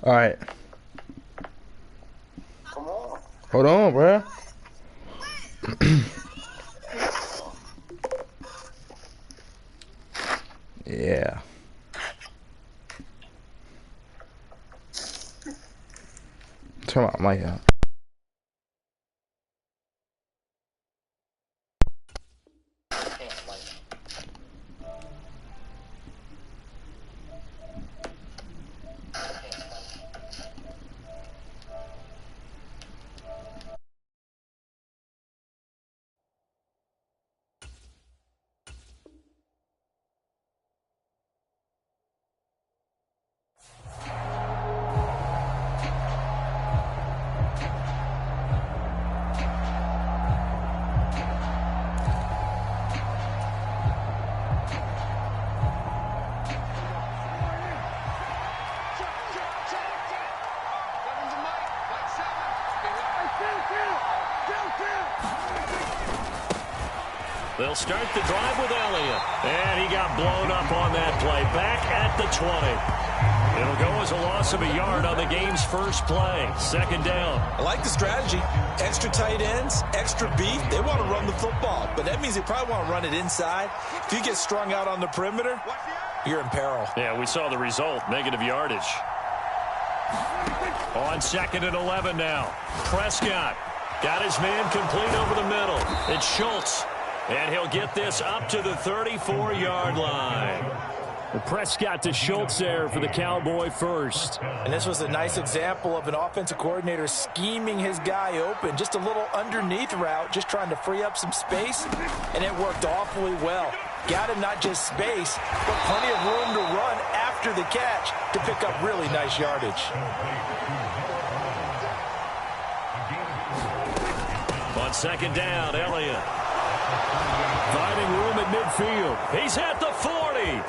All right. Come on. Hold on, bro. Yeah. Turn my mic out. They'll start the drive with Elliott. And he got blown up on that play. Back at the 20. It'll go as a loss of a yard on the game's first play. Second down. I like the strategy. Extra tight ends, extra beef. They want to run the football, but that means they probably want to run it inside. If you get strung out on the perimeter, you're in peril. Yeah, we saw the result. Negative yardage. On 2nd and 11 now. Prescott got his man complete over the middle. It's Schultz. And he'll get this up to the 34-yard line. Prescott to Schultz there for the Cowboy first. And this was a nice example of an offensive coordinator scheming his guy open. Just a little underneath route, just trying to free up some space. And it worked awfully well. Got him not just space, but plenty of room to run after the catch to pick up really nice yardage. On 2nd down, Elliott. Finding room at midfield. He's at the 40,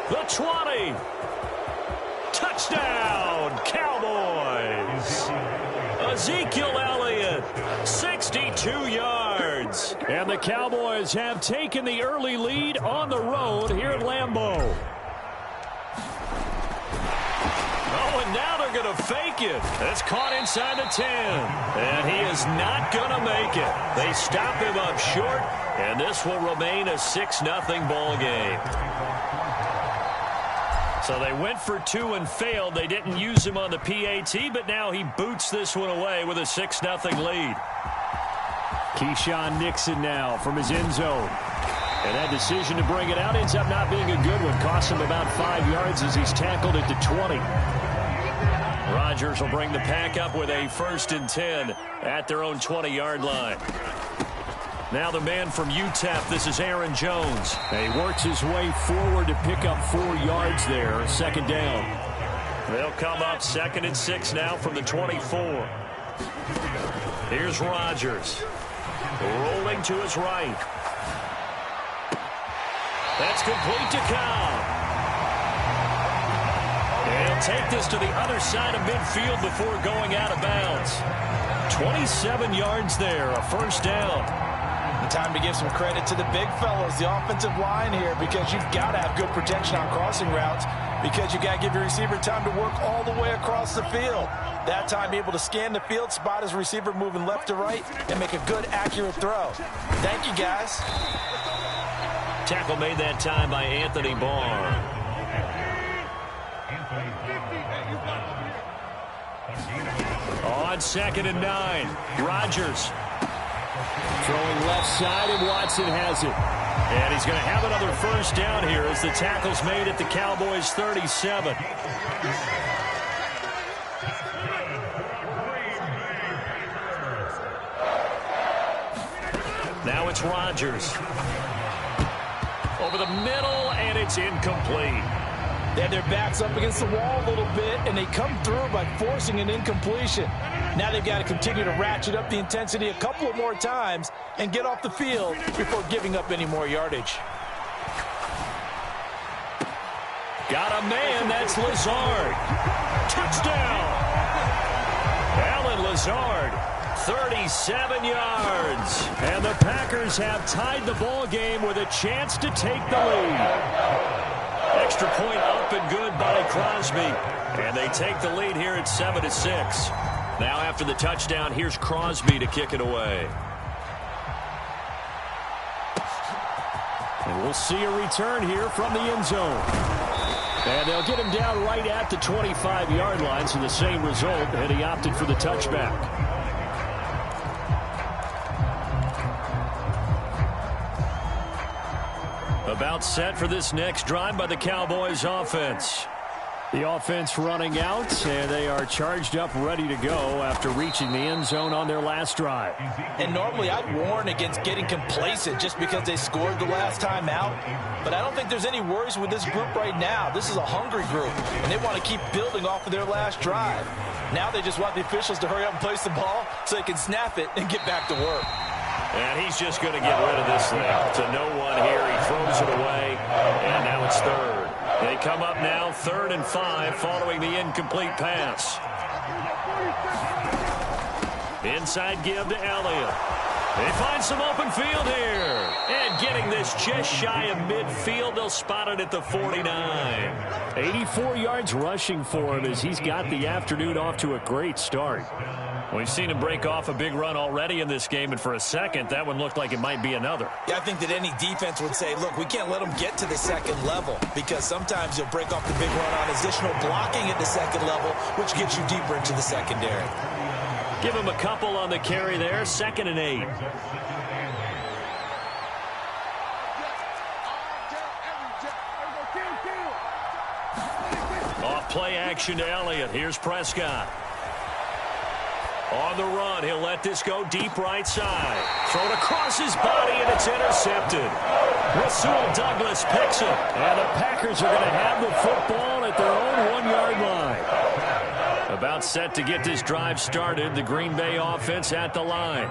the 20. Touchdown, Cowboys. Ezekiel Elliott, 62 yards. And the Cowboys have taken the early lead on the road here at Lambeau. Oh, and now they're going to fake it. It's caught inside the 10. And he is not going to make it. They stop him up short, and this will remain a 6-0 ball game. So they went for 2 and failed. They didn't use him on the PAT, but now he boots this one away with a 6-0 lead. Keyshawn Nixon now from his end zone. And that decision to bring it out ends up not being a good one. Costs him about 5 yards as he's tackled at the 20. Rodgers will bring the pack up with a 1st and 10 at their own 20-yard line. Now the man from UTEP, this is Aaron Jones. He works his way forward to pick up 4 yards there. 2nd down. They'll come up 2nd and 6 now from the 24. Here's Rodgers. Rolling to his right. That's complete to Cobb. He'll take this to the other side of midfield before going out of bounds. 27 yards there, a 1st down. Time to give some credit to the big fellas, the offensive line here, because you've got to have good protection on crossing routes, because you got to give your receiver time to work all the way across the field. That time, be able to scan the field, spot his receiver moving left to right, and make a good, accurate throw. Thank you, guys. Tackle made that time by Anthony Barr. On 2nd and 9, Rodgers. Throwing left side, and Watson has it. And he's going to have another 1st down here as the tackle's made at the Cowboys' 37. Now it's Rodgers. Over the middle, and it's incomplete. They had their backs up against the wall a little bit, and they come through by forcing an incompletion. Now they've got to continue to ratchet up the intensity a couple of more times and get off the field before giving up any more yardage. Got a man, that's Lazard. Touchdown! Allen Lazard, 37 yards. And the Packers have tied the ball game with a chance to take the lead. extra point up and good by Crosby. And they take the lead here at 7-6. Now after the touchdown, here's Crosby to kick it away. And we'll see a return here from the end zone. And they'll get him down right at the 25-yard line, so the same result, and he opted for the touchback. About set for this next drive by the Cowboys offense. The offense running out, and they are charged up, ready to go after reaching the end zone on their last drive. And normally I'd warn against getting complacent just because they scored the last time out. But I don't think there's any worries with this group right now. This is a hungry group, and they want to keep building off of their last drive. Now they just want the officials to hurry up and place the ball so they can snap it and get back to work. And he's just going to get rid of this thing to no one here. He throws it away, and now it's third. They come up now 3rd and 5 following the incomplete pass. Inside give to Elliott. They find some open field here. And getting this just shy of midfield, they'll spot it at the 49. 84 yards rushing for him as he's got the afternoon off to a great start. We've seen him break off a big run already in this game, and for a second, that one looked like it might be another. Yeah, I think that any defense would say, look, we can't let them get to the second level because sometimes you'll break off the big run on additional blocking at the second level, which gets you deeper into the secondary. Give him a couple on the carry there, 2nd and 8. Off play action to Elliott. Here's Prescott. On the run, he'll let this go deep right side. Thrown across his body, and it's intercepted. Rasul Douglas picks it. And the Packers are going to have the football at their own 1-yard line. About set to get this drive started. The Green Bay offense at the line.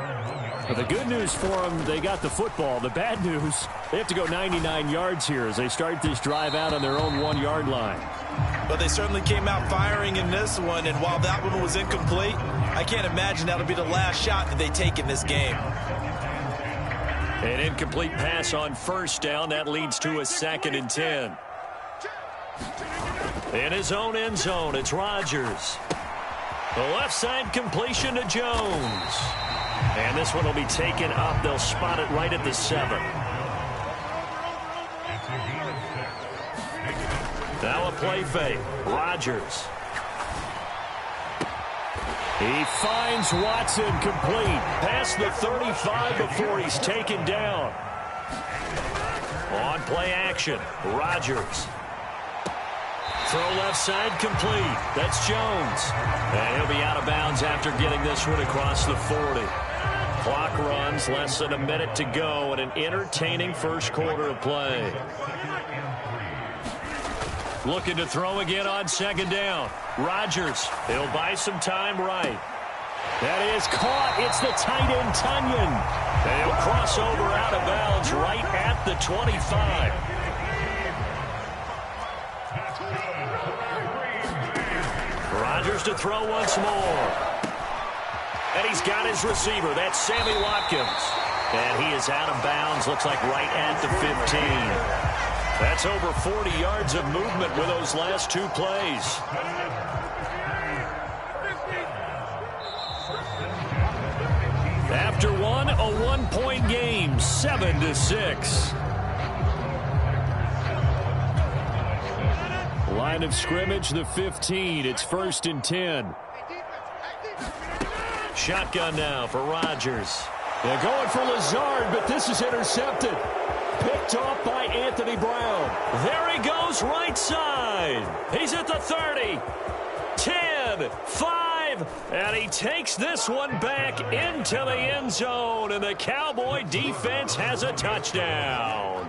Well, the good news for them, they got the football. The bad news, they have to go 99 yards here as they start this drive out on their own 1-yard line. But they certainly came out firing in this one, and while that one was incomplete, I can't imagine that'll be the last shot that they take in this game. An incomplete pass on 1st down. That leads to a 2nd and 10. In his own end zone, it's Rodgers. The left side completion to Jones. And this one will be taken up. They'll spot it right at the 7. Now a play fake. Rodgers. He finds Watson complete. Past the 35 before he's taken down. On play action, Rodgers. Throw left side complete. That's Jones. And he'll be out of bounds after getting this one across the 40. Clock runs, less than a minute to go, and an entertaining first quarter of play. Looking to throw again on 2nd down. Rodgers, he'll buy some time right. That is caught. It's the tight end, Tunyon. And he'll cross over out of bounds right at the 25. Rodgers to throw once more. And he's got his receiver. That's Sammy Watkins. And he is out of bounds. Looks like right at the 15. That's over 40 yards of movement with those last 2 plays. After one, a 1-point game, 7-6. Line of scrimmage, the 15. It's 1st and 10. Shotgun now for Rodgers. They're going for Lazard, but this is intercepted. Picked off by Anthony Brown. There he goes, right side. He's at the 30. 10, 5, and he takes this one back into the end zone, and the Cowboy defense has a touchdown.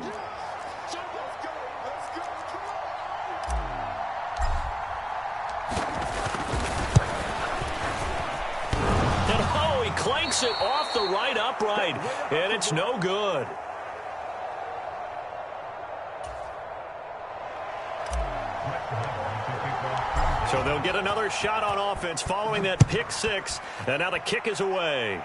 And oh, he clanks it off the right upright, and it's no good. So they'll get another shot on offense following that pick 6. And now the kick is away.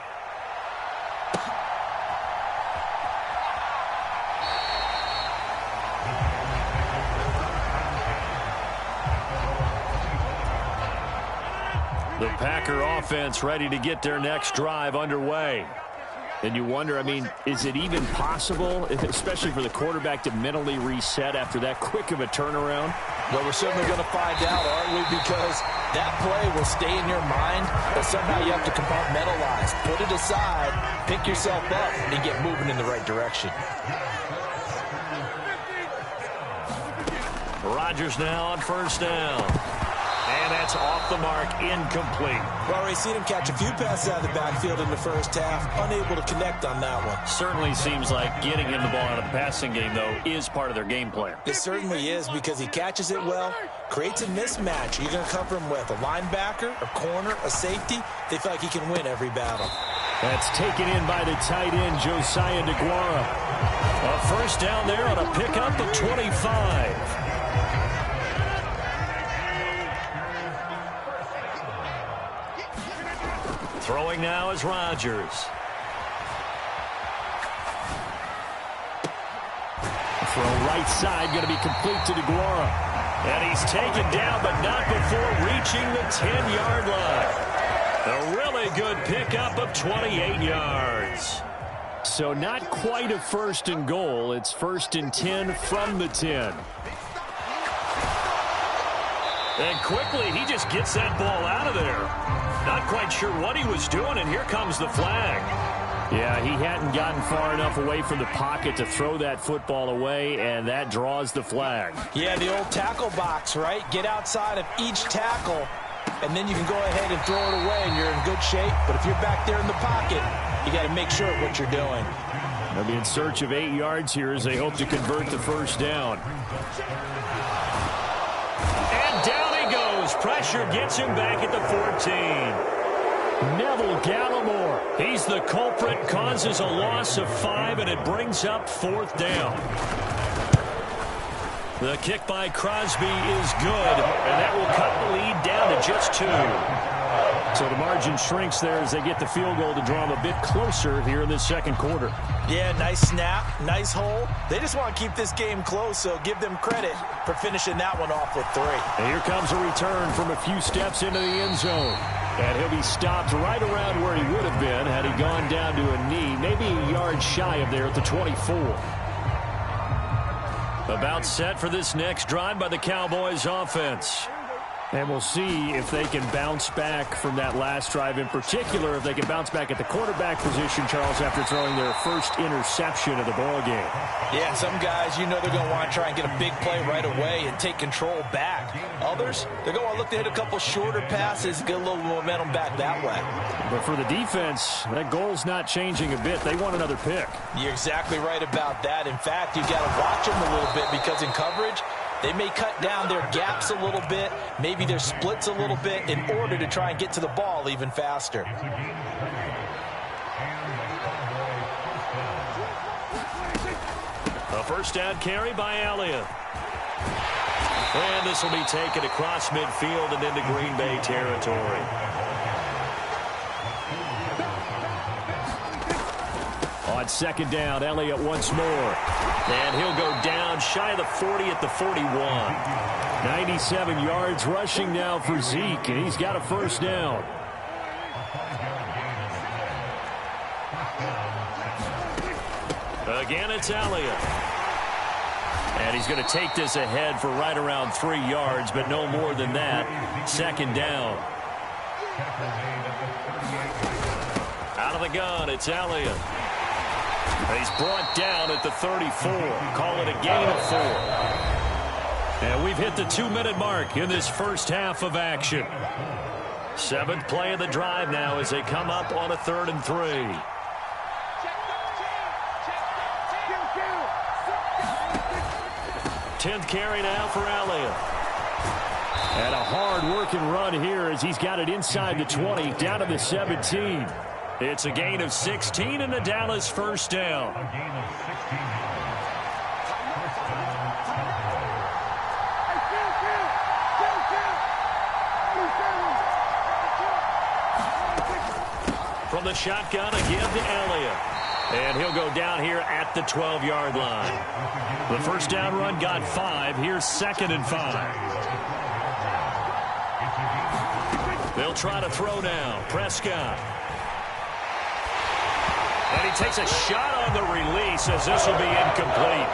The Packer offense ready to get their next drive underway. And you wonder, I mean, is it even possible, especially for the quarterback, to mentally reset after that quick of a turnaround? Well, we're certainly going to find out, aren't we? Because that play will stay in your mind, but somehow you have to compartmentalize. Put it aside, pick yourself up, and get moving in the right direction. Rodgers now on first down. And that's off the mark, incomplete. We've already seen him catch a few passes out of the backfield in the first half, unable to connect on that one. Certainly seems like getting him the ball out of the passing game, though, is part of their game plan. It certainly is, because he catches it well, creates a mismatch. You're going to cover him with a linebacker, a corner, a safety. They feel like he can win every battle. That's taken in by the tight end, Josiah DeGuara. A first down there on a pickup of 25. Throwing now is Rodgers. Throw right side, going to be complete to DeGuara. And he's taken down, but not before reaching the 10-yard line. A really good pickup of 28 yards. So not quite a first and goal. It's first and 10 from the 10. And quickly, he just gets that ball out of there. Not quite sure what he was doing, and here comes the flag. Yeah, he hadn't gotten far enough away from the pocket to throw that football away, and that draws the flag. Yeah, the old tackle box, right? Get outside of each tackle, and then you can go ahead and throw it away, and you're in good shape. But if you're back there in the pocket, you got to make sure of what you're doing. They'll be in search of 8 yards here as they hope to convert the first down. And down he goes. Pressure gets him back at the 14. Neville Gallimore. He's the culprit, causes a loss of 5, and it brings up fourth down. The kick by Crosby is good, and that will cut the lead down to just 2. So the margin shrinks there as they get the field goal to draw them a bit closer here in this second quarter. Yeah, nice snap, nice hole. They just want to keep this game close, so give them credit for finishing that one off with 3. And here comes a return from a few steps into the end zone. And he'll be stopped right around where he would have been had he gone down to a knee, maybe a yard shy of there at the 24. About set for this next drive by the Cowboys offense. And we'll see if they can bounce back from that last drive, in particular if they can bounce back at the quarterback position, Charles, after throwing their first interception of the ball game. Yeah, some guys, you know they're going to want to try and get a big play right away and take control back. Others, they're going to look to hit a couple shorter passes, get a little momentum back that way. But for the defense, that goal's not changing a bit. They want another pick. You're exactly right about that. In fact, you've got to watch them a little bit because in coverage, they may cut down their gaps a little bit, maybe their splits a little bit in order to try and get to the ball even faster. A first down carry by Elliott. And this will be taken across midfield and into Green Bay territory. On second down, Elliott once more. And he'll go down shy of the 40 at the 41. 97 yards rushing now for Zeke, and he's got a first down. Again, it's Elliott. And he's going to take this ahead for right around 3 yards, but no more than that. Second down. Out of the gun, it's Elliott. He's brought down at the 34. Call it a gain of 4. And we've hit the 2-minute mark in this first half of action. 7th play of the drive now as they come up on a 3rd and 3. Tenth carry now for Elliott. And a hard-working run here as he's got it inside the 20, down to the 17. It's a gain of 16 and a Dallas first down. From the shotgun again to Elliott. And he'll go down here at the 12-yard line. The first down run got 5. Here's 2nd and 5. They'll try to throw now. Prescott. And he takes a shot on the release as this will be incomplete.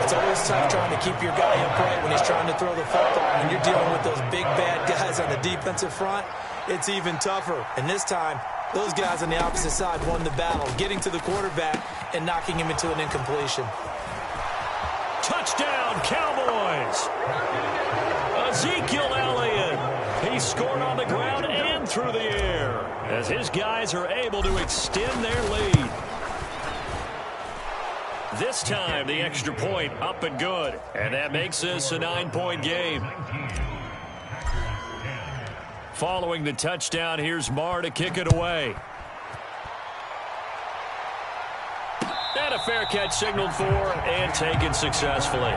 It's always tough trying to keep your guy upright when he's trying to throw the football. When you're dealing with those big, bad guys on the defensive front, it's even tougher. And this time, those guys on the opposite side won the battle, getting to the quarterback and knocking him into an incompletion. Touchdown, Cowboys! Ezekiel Elliott. He scored on the ground and through the air as his guys are able to extend their lead. This time, the extra point up and good. And that makes this a 9-point game. Following the touchdown, here's Marr to kick it away. And a fair catch signaled for and taken successfully.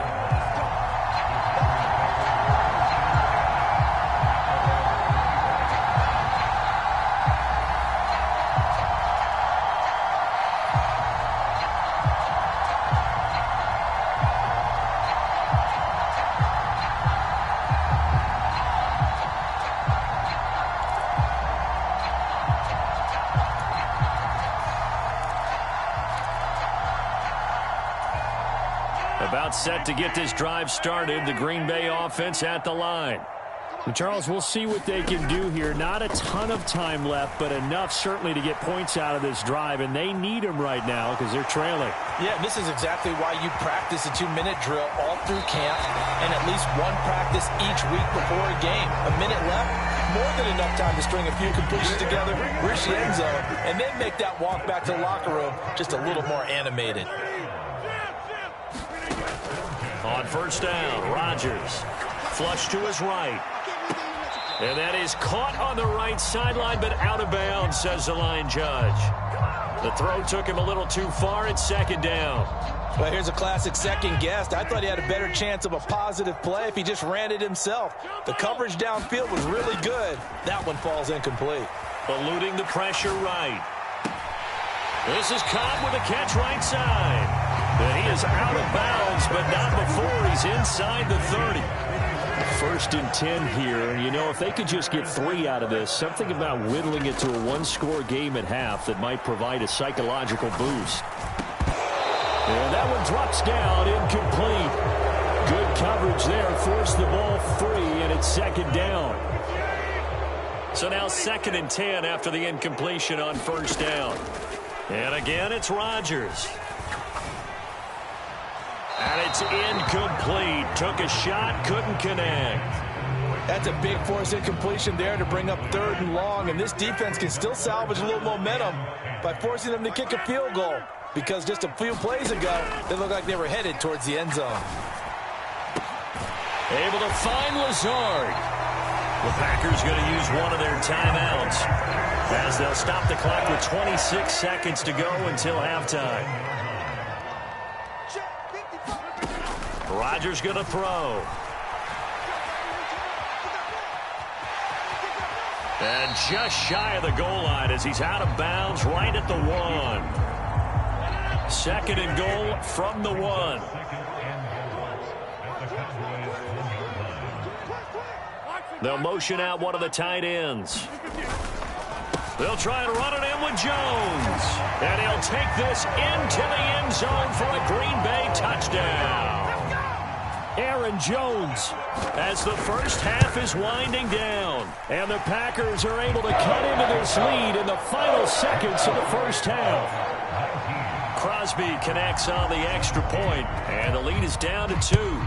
About set to get this drive started. The Green Bay offense at the line. And Charles, we'll see what they can do here. Not a ton of time left, but enough certainly to get points out of this drive, and they need them right now because they're trailing. Yeah, this is exactly why you practice a 2-minute drill all through camp and at least one practice each week before a game. A minute left, more than enough time to string a few completions together, reach the end zone, and then make that walk back to the locker room just a little more animated. On first down, Rodgers. Flush to his right. And that is caught on the right sideline, but out of bounds, says the line judge. The throw took him a little too far. It's second down. Well, here's a classic second guess. I thought he had a better chance of a positive play if he just ran it himself. The coverage downfield was really good. That one falls incomplete. Eluding the pressure right. This is Cobb with a catch right side. And he is out of bounds, but not before he's inside the 30. First and 10 here, and you know, if they could just get 3 out of this, something about whittling it to a one-score game at half that might provide a psychological boost. And that one drops down, incomplete. Good coverage there, forced the ball free, and it's second down. So now second and 10 after the incompletion on first down. And again, it's Rodgers. And it's incomplete. Took a shot, couldn't connect. That's a big forced incompletion there to bring up third and long, and this defense can still salvage a little momentum by forcing them to kick a field goal, because just a few plays ago, they looked like they were headed towards the end zone. Able to find Lazard. The Packers going to use one of their timeouts as they'll stop the clock with 26 seconds to go until halftime. Rodgers going to throw. And just shy of the goal line as he's out of bounds right at the 1. Second and goal from the 1. They'll motion out one of the tight ends. They'll try and run it in with Jones. And he'll take this into the end zone for a Green Bay touchdown. Aaron Jones as the first half is winding down. And the Packers are able to cut into this lead in the final seconds of the first half. Crosby connects on the extra point, and the lead is down to 2.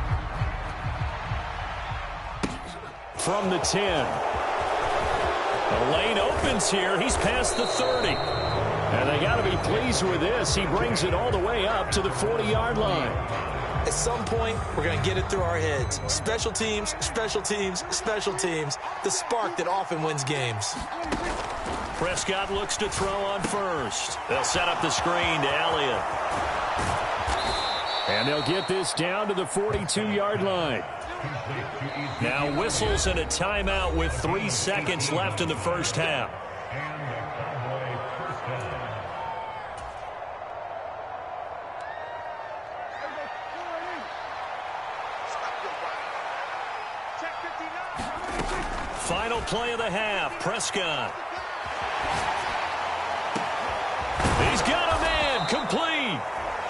From the 10. The lane opens here. He's past the 30. And they got to be pleased with this. He brings it all the way up to the 40-yard line. At some point, we're going to get it through our heads. Special teams, special teams, special teams. The spark that often wins games. Prescott looks to throw on first. They'll set up the screen to Elliott. And they'll get this down to the 42-yard line. Now whistles and a timeout with 3 seconds left in the first half. final play of the half. Prescott. He's got a man complete.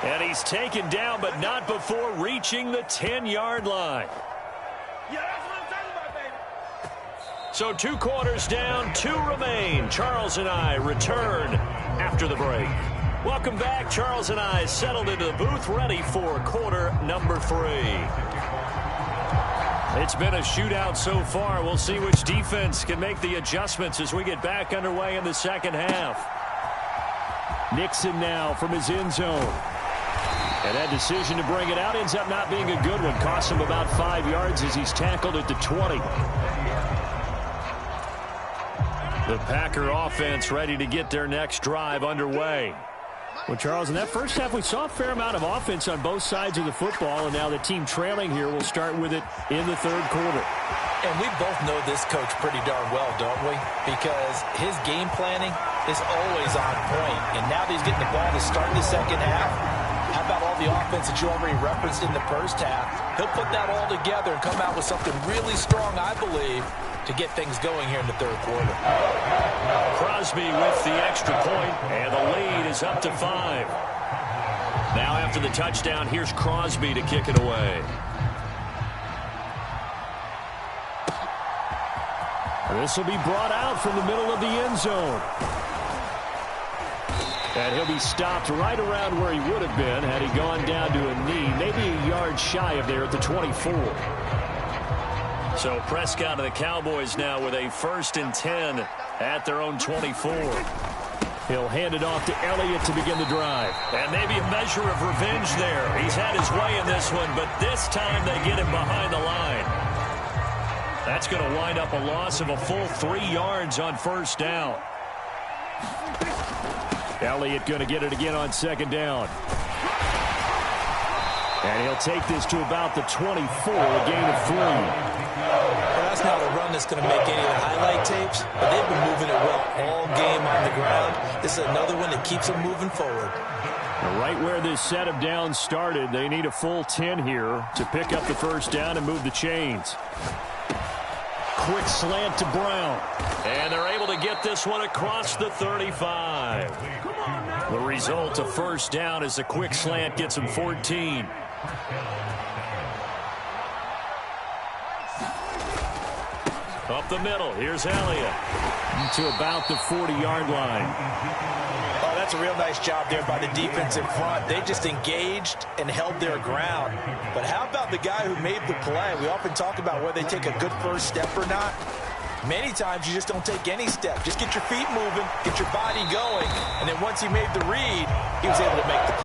And he's taken down, but not before reaching the 10-yard line. So 2 quarters down, 2 remain. Charles and I return after the break. Welcome back. Charles and I settled into the booth, ready for quarter number 3. It's been a shootout so far. We'll see which defense can make the adjustments as we get back underway in the second half. Nixon now from his end zone. And that decision to bring it out ends up not being a good one. Costs him about 5 yards as he's tackled at the 20. The Packer offense ready to get their next drive underway. Well, Charles, in that first half, we saw a fair amount of offense on both sides of the football, and now the team trailing here will start with it in the third quarter. And we both know this coach pretty darn well, don't we? Because his game planning is always on point. And now that he's getting the ball to start the second half, how about all the offense that you already referenced in the first half? He'll put that all together and come out with something really strong, I believe, to get things going here in the third quarter. Crosby with the extra point, and the lead is up to 5. Now after the touchdown, here's Crosby to kick it away. This will be brought out from the middle of the end zone. And he'll be stopped right around where he would have been had he gone down to a knee, maybe a yard shy of there at the 24. So Prescott and the Cowboys now with a 1st and 10 at their own 24. He'll hand it off to Elliott to begin the drive. And maybe a measure of revenge there. He's had his way in this one, but this time they get him behind the line. That's going to wind up a loss of a full 3 yards on first down. Elliott going to get it again on second down. And he'll take this to about the 24, a gain of 3. Well, that's not a run that's going to make any of the highlight tapes, but they've been moving it well all game on the ground. This is another one that keeps them moving forward. Right where this set of downs started, they need a full 10 here to pick up the first down and move the chains. Quick slant to Brown. And they're able to get this one across the 35. The result of first down is a quick slant gets him 14. Up the middle, here's Elliott. To about the 40-yard line. Oh, that's a real nice job there by the defense in front. They just engaged and held their ground. But how about the guy who made the play? We often talk about whether they take a good first step or not. Many times you just don't take any step. Just get your feet moving, get your body going. And then once he made the read, he was able to make the play.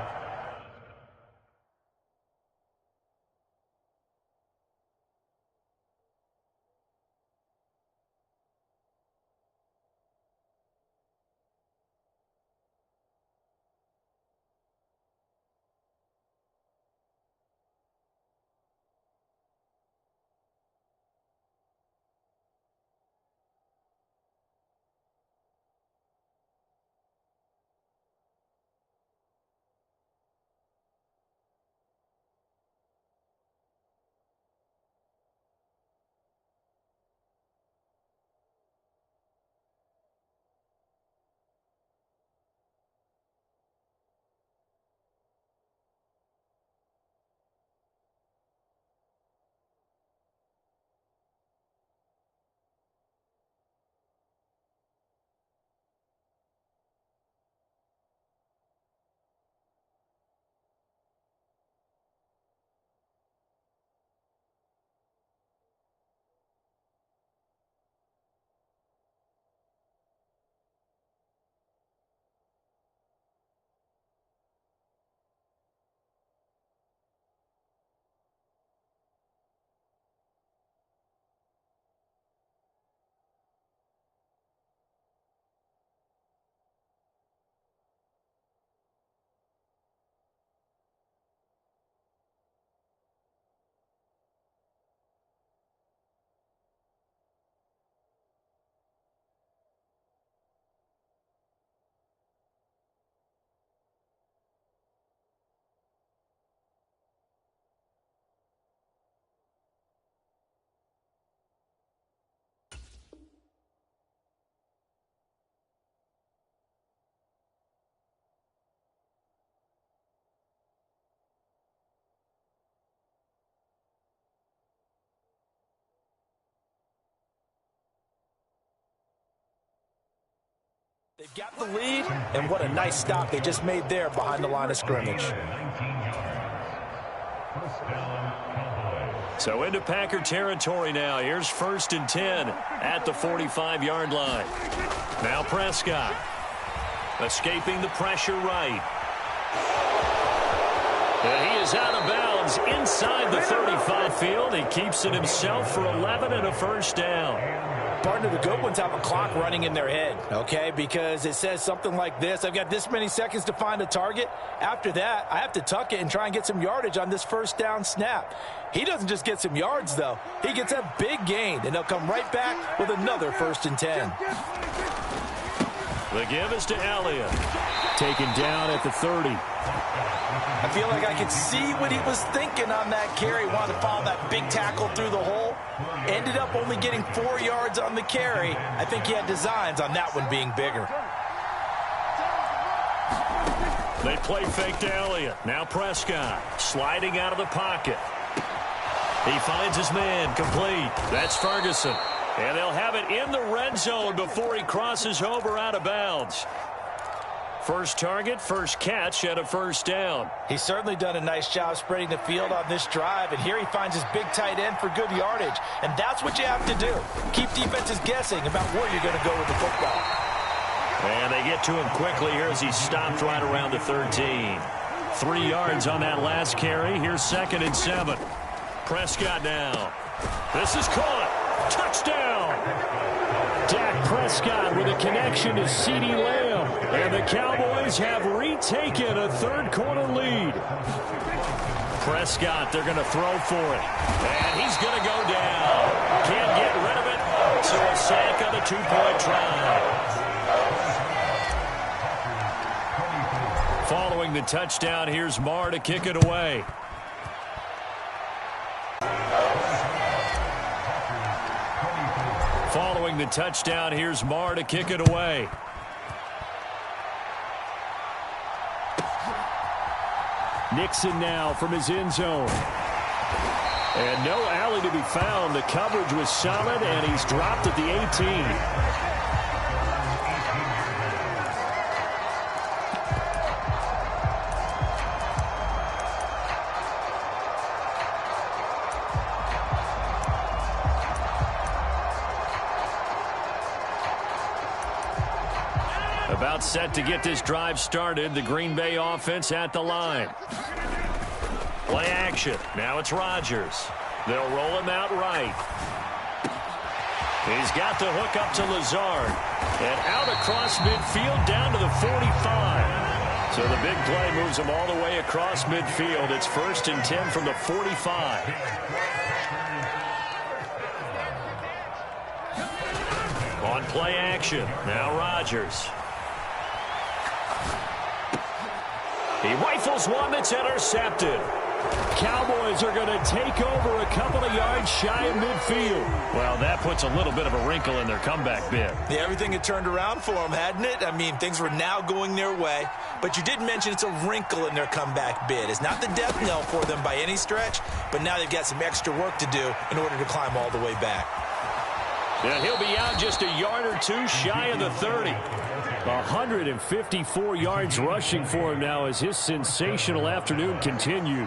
They've got the lead, and what a nice stop they just made there behind the line of scrimmage. So into Packer territory now. Here's 1st and 10 at the 45-yard line. Now Prescott escaping the pressure right. And he is out of bounds inside the 35 field. He keeps it himself for 11 and a first down. Partner, the good ones have a clock running in their head, okay? Because it says something like this: I've got this many seconds to find a target. After that, I have to tuck it and try and get some yardage on this first down snap. He doesn't just get some yards, though. He gets a big gain, and they'll come right back with another 1st and 10. The give is to Elliott. Taken down at the 30. I feel like I could see what he was thinking on that carry. Wanted to follow that big tackle through the hole. Ended up only getting 4 yards on the carry. I think he had designs on that one being bigger. They play fake to Elliott. Now Prescott sliding out of the pocket. He finds his man complete. That's Ferguson. And they'll have it in the red zone before he crosses over out of bounds. First target, first catch, and a first down. He's certainly done a nice job spreading the field on this drive, and here he finds his big tight end for good yardage. And that's what you have to do. Keep defenses guessing about where you're going to go with the football. And they get to him quickly here as he stopped right around the 13. 3 yards on that last carry. Here's 2nd and 7. Prescott now. This is caught. Touchdown! Dak Prescott with a connection to CeeDee Lamb. And the Cowboys have retaken a third-quarter lead. Prescott, they're going to throw for it. And he's going to go down. Can't get rid of it. So a sack on the 2-point try. Following the touchdown, here's Marr to kick it away. Following the touchdown, here's Marr to kick it away. Nixon now from his end zone. And no alley to be found. The coverage was solid, and he's dropped at the 18. About set to get this drive started. The Green Bay offense at the line. Play action. Now it's Rodgers. They'll roll him out right. He's got the hook up to Lazard. And out across midfield down to the 45. So the big play moves him all the way across midfield. It's 1st and 10 from the 45. On play action. Now Rodgers. He rifles one that's intercepted. Cowboys are going to take over a couple of yards shy of midfield. Well, that puts a little bit of a wrinkle in their comeback bid. Yeah, everything had turned around for them, hadn't it? I mean, things were now going their way. But you did mention it's a wrinkle in their comeback bid. It's not the death knell for them by any stretch, but now they've got some extra work to do in order to climb all the way back. Yeah, he'll be out just a yard or two shy of the 30. 154 yards rushing for him now as his sensational afternoon continues.